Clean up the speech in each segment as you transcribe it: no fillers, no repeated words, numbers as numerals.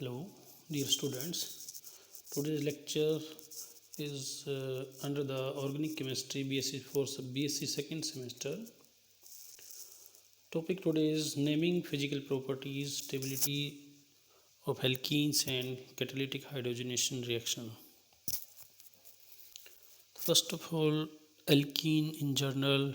Hello, dear students. Today's lecture is under the Organic Chemistry BSc for BSc second semester. Topic today is naming physical properties, stability of alkenes and catalytic hydrogenation reaction. First of all, alkene in general,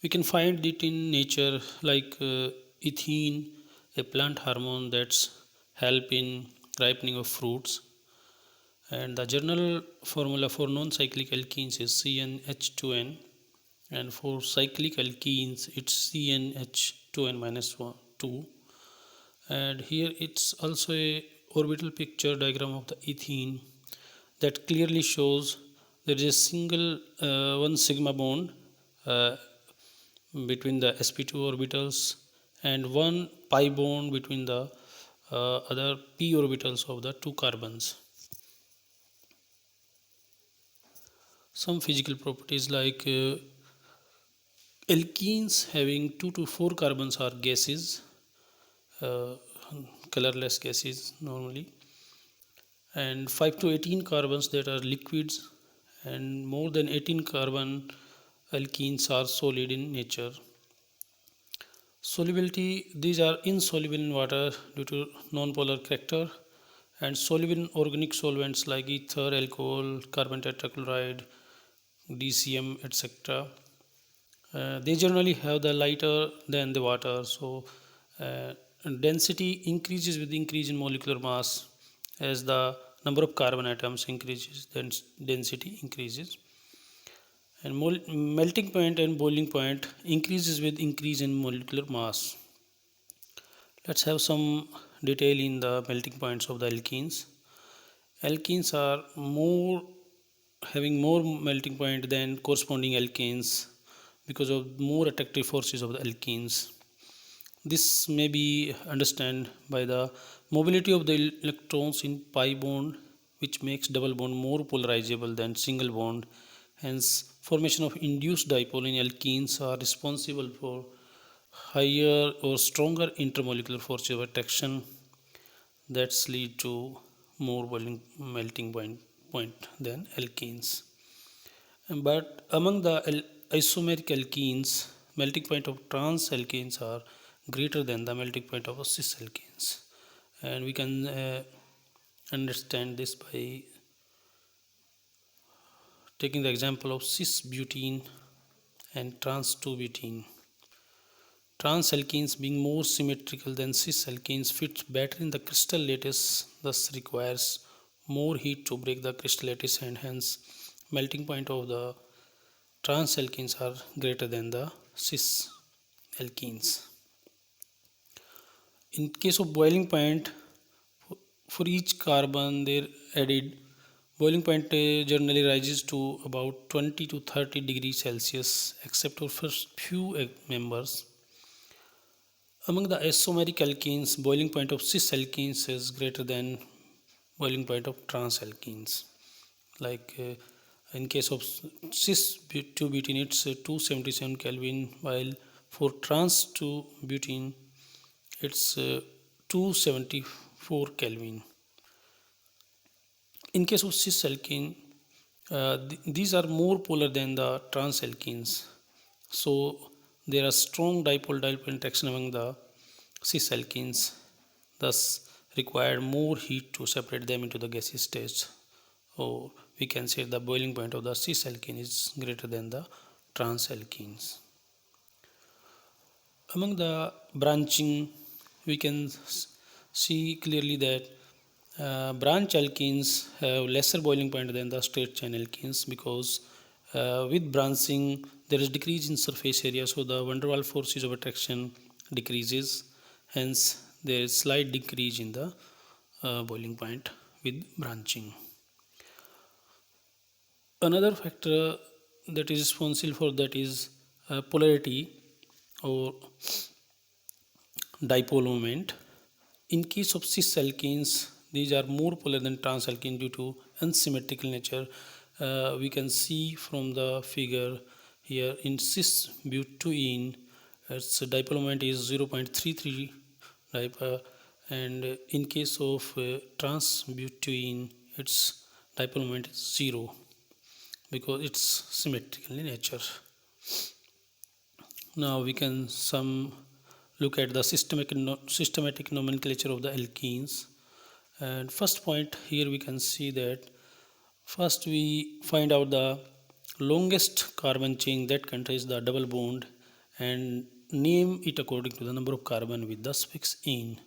we can find it in nature like ethene, a plant hormone that's help in ripening of fruits. And the general formula for non-cyclic alkenes is CnH2n, and for cyclic alkenes it's CnH2n minus 1, 2. And here it's also a orbital picture diagram of the ethene that clearly shows there is a single 1 sigma bond uh, between the sp2 orbitals and 1 pi bond between the other p orbitals of the two carbons. Some physical properties like alkenes having 2 to 4 carbons are gases, uh, colorless gases normally, and 5 to 18 carbons that are liquids, and more than 18 carbon alkenes are solid in nature. Solubility, these are insoluble in water due to non-polar character, and soluble in organic solvents like ether, alcohol, carbon tetrachloride, DCM, etc. They generally have the lighter than the water, so uh, density increases with increase in molecular mass. As the number of carbon atoms increases, then density increases, and melting point and boiling point increases with increase in molecular mass. Let's have some detail in the melting points of the alkenes. Alkenes are more having more melting point than corresponding alkanes because of more attractive forces of the alkenes. This may be understood by the mobility of the electrons in pi bond, which makes double bond more polarizable than single bond. Hence, formation of induced dipole in alkenes are responsible for higher or stronger intermolecular forces of attraction that lead to more melting point than alkenes. But among the isomeric alkenes, melting point of trans alkenes are greater than the melting point of cis alkenes, and we can understand this by taking the example of cis butene and trans 2 butene. Trans alkenes, being more symmetrical than cis alkenes, fit better in the crystal lattice, thus requires more heat to break the crystal lattice, and hence melting point of the trans alkenes are greater than the cis alkenes. In case of boiling point, for each carbon there added, boiling point generally rises to about 20 to 30 degrees Celsius, except for first few members. Among the isomeric alkenes, boiling point of cis alkenes is greater than boiling point of trans alkenes. Like in case of cis 2 butene, it's 277 Kelvin, while for trans 2 butene, it's 274 Kelvin. In case of cis alkene, these are more polar than the trans alkenes, so there are strong dipole-dipole interaction among the cis alkenes, thus required more heat to separate them into the gaseous stage. Or we can say the boiling point of the cis alkene is greater than the trans alkenes. Among the branching, we can see clearly that branch alkenes have lesser boiling point than the straight chain alkenes, because with branching there is decrease in surface area, so the van der Waals forces of attraction decreases, hence there is slight decrease in the boiling point with branching. Another factor that is responsible for that is polarity or dipole moment. In case of cis alkenes, these are more polar than trans alkene due to unsymmetrical nature. We can see from the figure here in cis butene, its dipole moment is 0.33 and in case of trans-butene, its dipole moment is 0 because it's symmetrical in nature. Now we can look at the systematic nomenclature of the alkenes. And first point here we can see that first we find out the longest carbon chain that contains the double bond and name it according to the number of carbon with the suffix "-ene".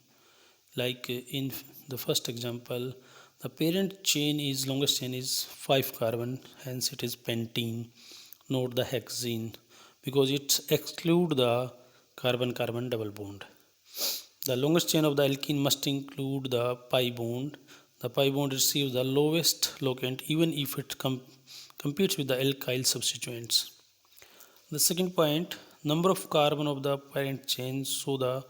Like in the first example, the parent chain is longest chain is 5 carbon, hence it is pentene. Note the hexene because it exclude the carbon-carbon double bond. The longest chain of the alkene must include the pi bond. The pi bond receives the lowest locant even if it competes with the alkyl substituents. The second point, number of carbon of the parent chain, so the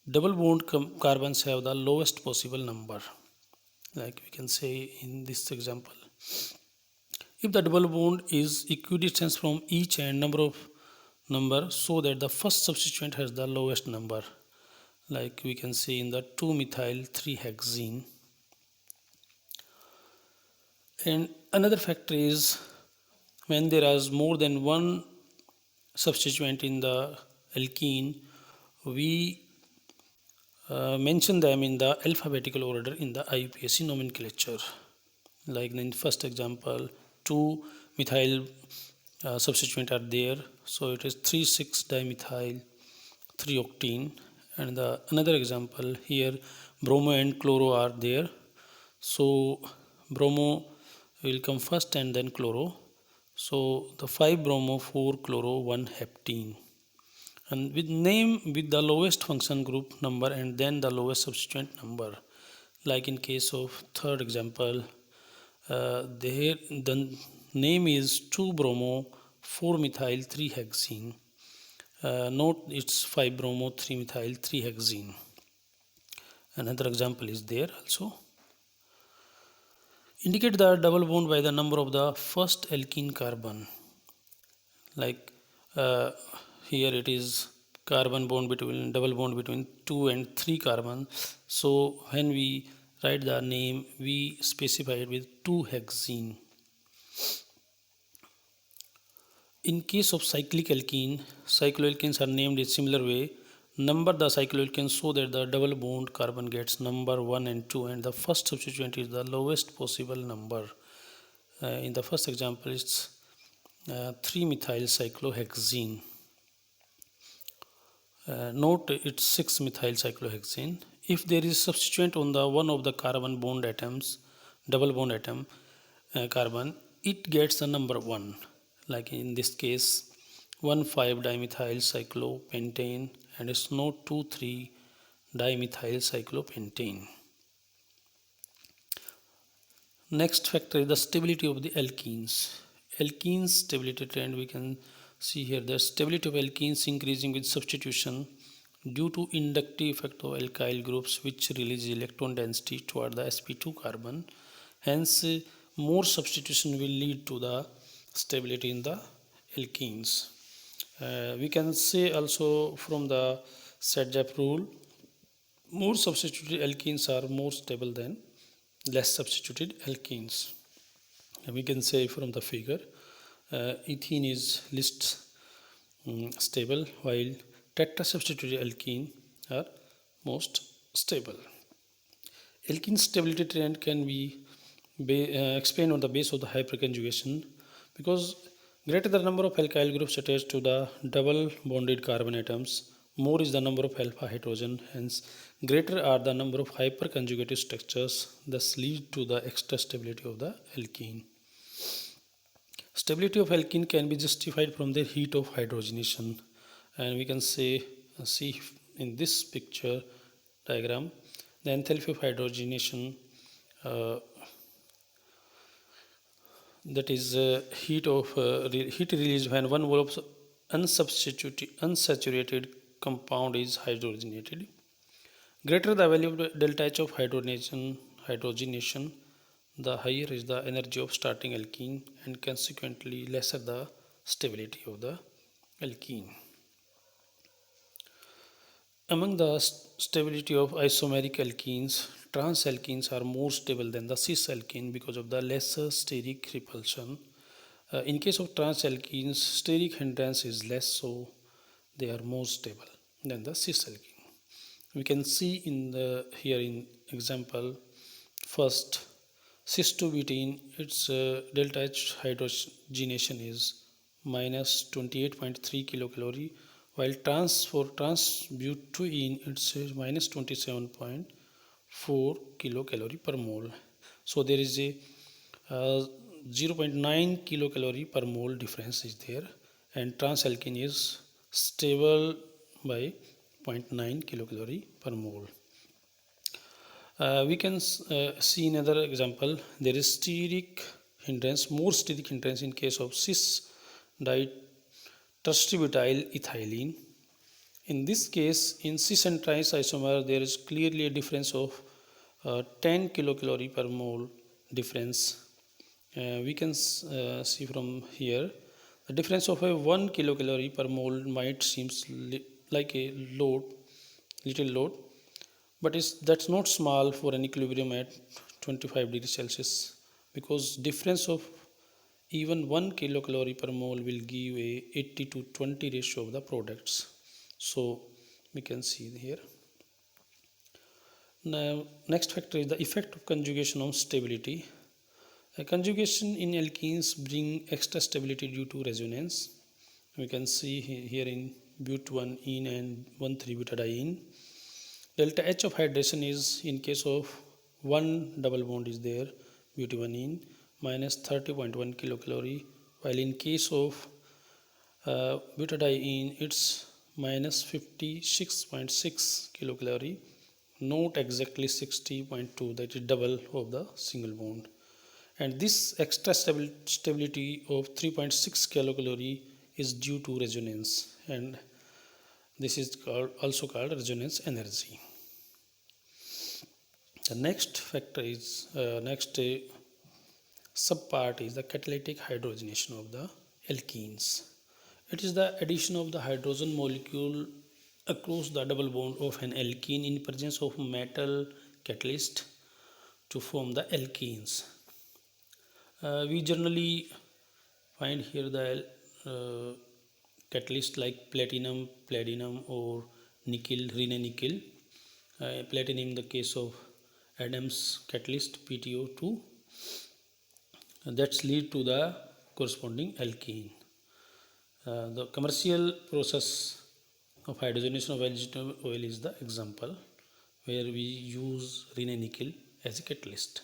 double bond carbons have the lowest possible number. Like we can say in this example, if the double bond is equidistant from each end number so that the first substituent has the lowest number, like we can see in the 2-methyl 3-hexene. And another factor is when there is more than one substituent in the alkene, we mention them in the alphabetical order in the IUPAC nomenclature. Like in the first example, 2-methyl substituent are there, so it is 3,6-dimethyl 3-octene. And the another example here, bromo and chloro are there, so bromo will come first and then chloro, so the 5-bromo 4-chloro 1-heptene, and with name with the lowest function group number and then the lowest substituent number. Like in case of third example, there the name is 2-bromo 4-methyl 3-hexene. Note it's 5-bromo 3-methyl 3-hexene. Another example is there also. Indicate the double bond by the number of the first alkene carbon. Like here it is double bond between 2 and 3 carbon. So when we write the name, we specify it with 2-hexene. In case of cyclic alkene, cycloalkenes are named in similar way. Number the cycloalkenes so that the double bond carbon gets number 1 and 2 and the first substituent is the lowest possible number. In the first example, it's 3-methyl cyclohexene. Note it's 6-methyl cyclohexene. If there is substituent on the one of the carbon bond atoms, double bond atom carbon, it gets the number 1. Like in this case, 1,5-dimethyl cyclopentane and it's not 2,3-dimethyl cyclopentane. Next factor is the stability of the alkenes. Alkenes stability trend, we can see here the stability of alkenes increasing with substitution due to inductive effect of alkyl groups which release electron density toward the sp2 carbon. Hence, more substitution will lead to the stability in the alkenes. We can say also from the Sedgwick rule, more substituted alkenes are more stable than less substituted alkenes. We can say from the figure, ethene is least stable while tetrasubstituted alkene are most stable. Alkene stability trend can be explained on the basis of the hyperconjugation, because greater the number of alkyl groups attached to the double bonded carbon atoms, more is the number of alpha hydrogen, hence greater are the number of hyperconjugated structures, thus lead to the extra stability of the alkene. Stability of alkene can be justified from their heat of hydrogenation, and we can see in this picture diagram the enthalpy of hydrogenation, that is heat released when one mole of unsaturated compound is hydrogenated. Greater the value of delta H of hydrogenation, the higher is the energy of starting alkene and consequently lesser the stability of the alkene. Among the stability of isomeric alkenes, trans alkenes are more stable than the cis alkene because of the lesser steric repulsion. In case of trans alkenes, steric hindrance is less, so they are more stable than the cis alkene. We can see in the here in example first cis 2 butene, its delta H hydrogenation is minus 28.3 kilocalorie, while for trans butene it's minus 27.4 kilocalorie per mole. So there is a 0.9 kilocalorie per mole difference is there, and trans alkene is stable by 0.9 kilocalorie per mole. We can see another example. There is steric hindrance, more steric hindrance in case of cis diterstrobutyl ethylene. In this case, in cis and trans isomer, there is clearly a difference of 10 kilocalorie per mole difference. We can see from here the difference of a 1 kilocalorie per mole might seems like a little load, but that's not small for an equilibrium at 25 degrees Celsius, because difference of even 1 kilocalorie per mole will give a 80 to 20 ratio of the products. So we can see here. Now next factor is the effect of conjugation on stability. A conjugation in alkenes bring extra stability due to resonance. We can see here in but1-ene and 1,3-butadiene. Delta H of hydration is, in case of one double bond is there, but1-ene, minus 30.1 kilocalorie, while in case of butadiene it's minus 56.6 kilocalorie, not exactly 60.2, that is double of the single bond. And this extra stability of 3.6 kilocalorie is due to resonance, and this is also called resonance energy. The next factor is next subpart is the catalytic hydrogenation of the alkenes. It is the addition of the hydrogen molecule across the double bond of an alkene in presence of metal catalyst to form the alkenes. We generally find here the catalyst like platinum, palladium, or nickel, nickel. Platinum in the case of Adams catalyst PTO2, that's lead to the corresponding alkene. The commercial process of hydrogenation of vegetable oil is the example where we use nickel as a catalyst.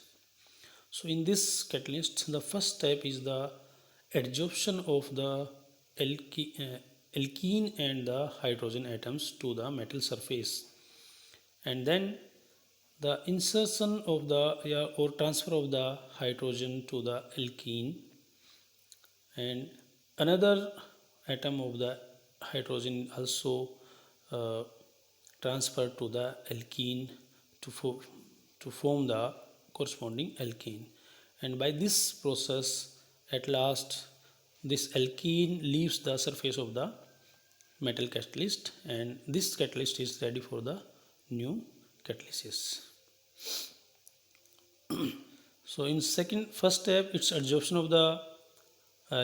So in this catalyst, the first step is the adsorption of the alkene and the hydrogen atoms to the metal surface, and then the insertion of the or transfer of the hydrogen to the alkene, and another atom of the hydrogen also uh, transferred to the alkene to form the corresponding alkene. And by this process, at last this alkene leaves the surface of the metal catalyst, and this catalyst is ready for the new catalysis. So in first step, it's adsorption of the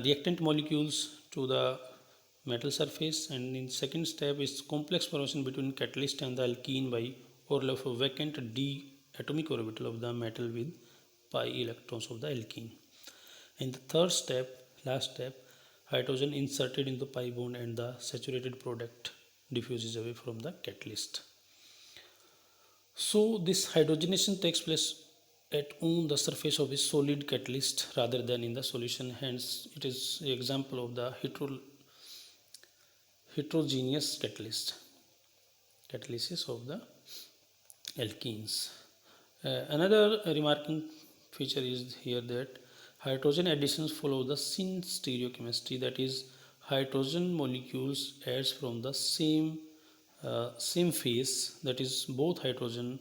reactant molecules to the metal surface, and in second step is complex formation between catalyst and the alkene by overlap of vacant d atomic orbital of the metal with pi electrons of the alkene. In the third step, last step, hydrogen inserted in the pi bond and the saturated product diffuses away from the catalyst. So this hydrogenation takes place on the surface of a solid catalyst rather than in the solution. Hence, it is an example of the heterogeneous catalysis of the alkenes. Another remarking feature is here that hydrogen additions follow the syn stereochemistry, that is, hydrogen molecules adds from the same phase, that is, both hydrogen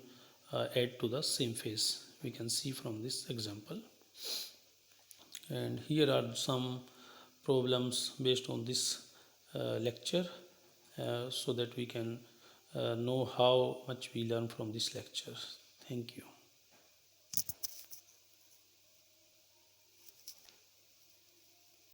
add to the same phase. We can see from this example, and here are some problems based on this lecture, so that we can know how much we learn from this lecture. Thank you.